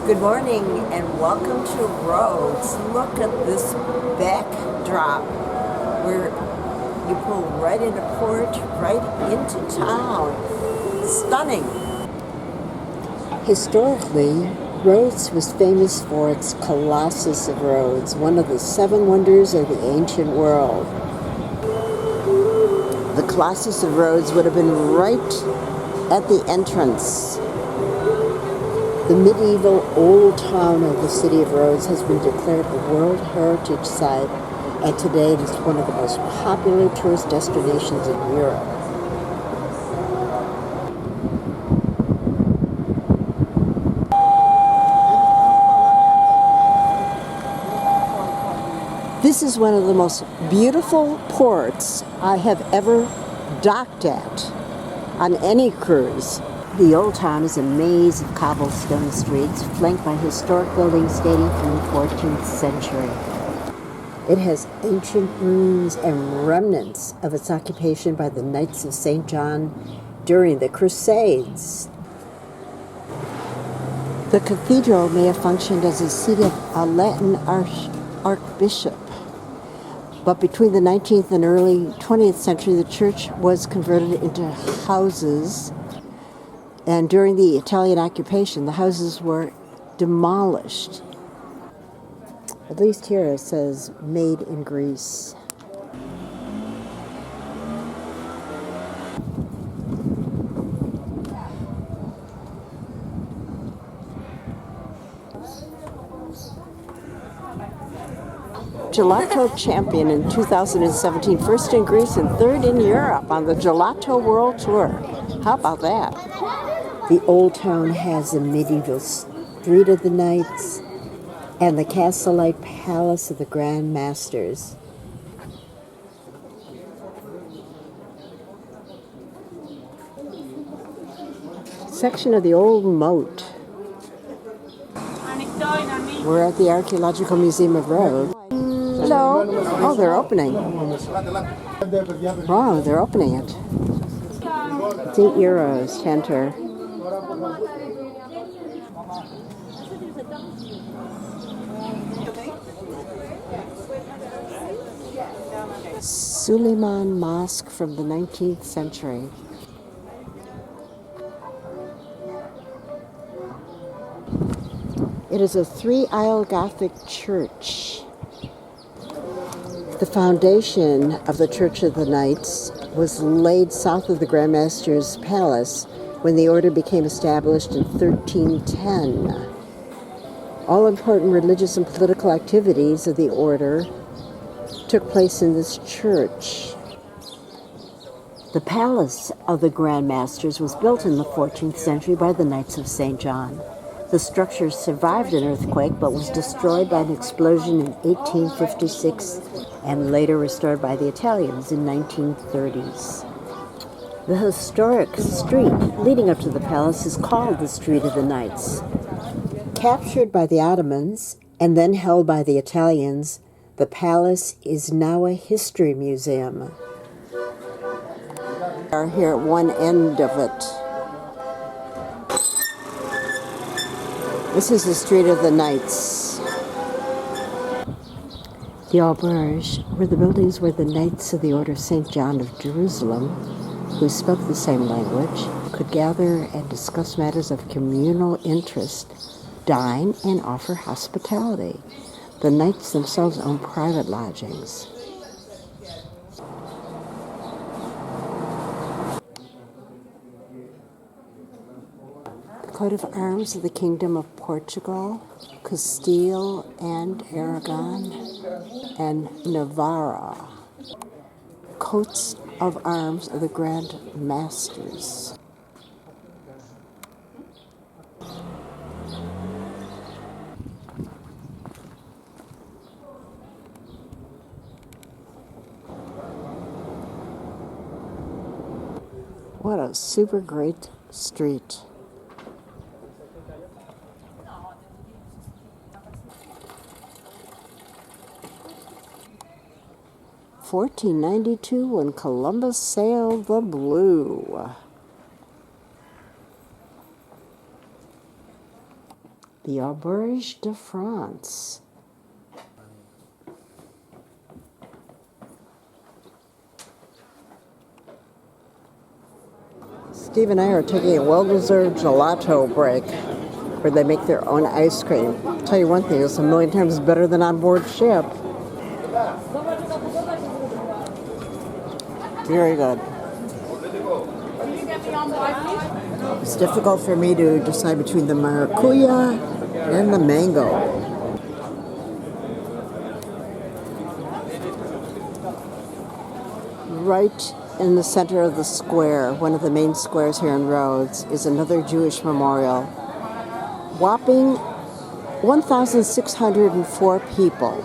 Good morning and welcome to Rhodes. Look at this backdrop where you pull right into port, right into town. Stunning. Historically, Rhodes was famous for its Colossus of Rhodes, one of the seven wonders of the ancient world. The Colossus of Rhodes would have been right at the entrance. The medieval old town of the city of Rhodes has been declared a World Heritage Site, and today it is one of the most popular tourist destinations in Europe. This is one of the most beautiful ports I have ever docked at on any cruise. The old town is a maze of cobblestone streets flanked by historic buildings dating from the 14th century. It has ancient ruins and remnants of its occupation by the Knights of St. John during the Crusades. The cathedral may have functioned as a seat of a Latin archbishop, but between the 19th and early 20th century, the church was converted into houses. And during the Italian occupation, the houses were demolished. At least here it says, made in Greece. Gelato champion in 2017, first in Greece and third in Europe on the Gelato World Tour. How about that? The old town has a medieval Street of the Knights and the castle-like palace of the Grand Masters. Section of the old moat. We're at the Archaeological Museum of Rhodes. Hello. Oh, they're opening. Oh, they're opening it. It's €8 to enter. Suleiman Mosque from the 19th century. It is a three-aisle Gothic church. The foundation of the Church of the Knights was laid south of the Grand Master's palace when the order became established in 1310. All important religious and political activities of the order took place in this church. The palace of the Grand Masters was built in the 14th century by the Knights of St. John. The structure survived an earthquake but was destroyed by an explosion in 1856 and later restored by the Italians in 1930s. The historic street leading up to the palace is called the Street of the Knights. Captured by the Ottomans and then held by the Italians, the palace is now a history museum. We are here at one end of it. This is the Street of the Knights. The Auberge were the buildings where the Knights of the Order of St. John of Jerusalem, who spoke the same language, could gather and discuss matters of communal interest, dine, and offer hospitality. The Knights themselves owned private lodgings. Coat of arms of the Kingdom of Portugal, Castile and Aragon, and Navarra. Coats of arms of the Grand Masters. What a super great street. (1492) when Columbus sailed the blue. The Auberge de France. Steve and I are taking a well-deserved gelato break where they make their own ice cream. I'll tell you one thing, it's a million times better than on board ship. Very good. It's difficult for me to decide between the maracuya and the mango. Right in the center of the square, one of the main squares here in Rhodes, is another Jewish memorial. Whopping 1,604 people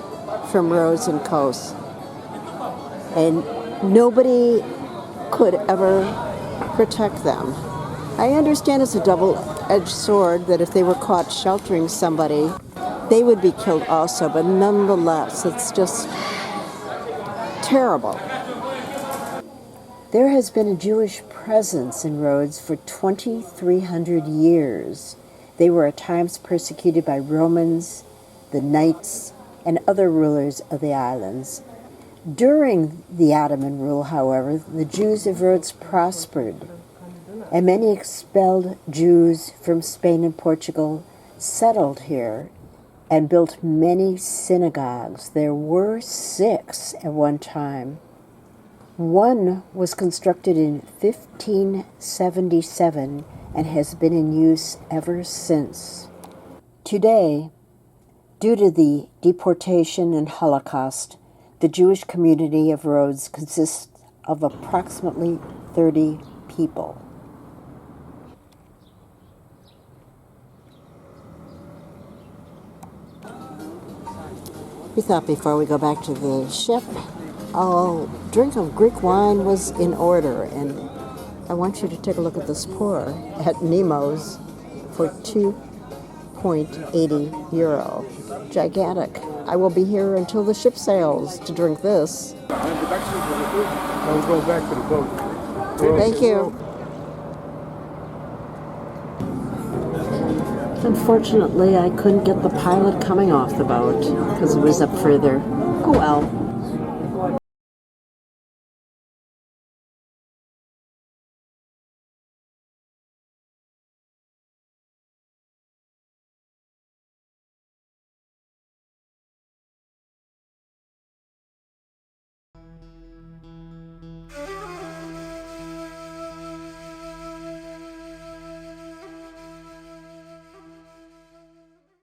from Rhodes and Kos. And nobody could ever protect them. I understand it's a double-edged sword that if they were caught sheltering somebody, they would be killed also, but nonetheless, it's just terrible. There has been a Jewish presence in Rhodes for 2,300 years. They were at times persecuted by Romans, the Knights, and other rulers of the islands. During the Ottoman rule, however, the Jews of Rhodes prospered, and many expelled Jews from Spain and Portugal settled here and built many synagogues. There were 6 at one time. One was constructed in 1577 and has been in use ever since. Today, due to the deportation and Holocaust, the Jewish community of Rhodes consists of approximately 30 people. We thought before we go back to the ship, a drink of Greek wine was in order, and I want you to take a look at this pour at Nemo's for €2.80. Gigantic. I will be here until the ship sails to drink this. I was going back to the boat. Thank you. Unfortunately, I couldn't get the pilot coming off the boat because it was up further. Oh well.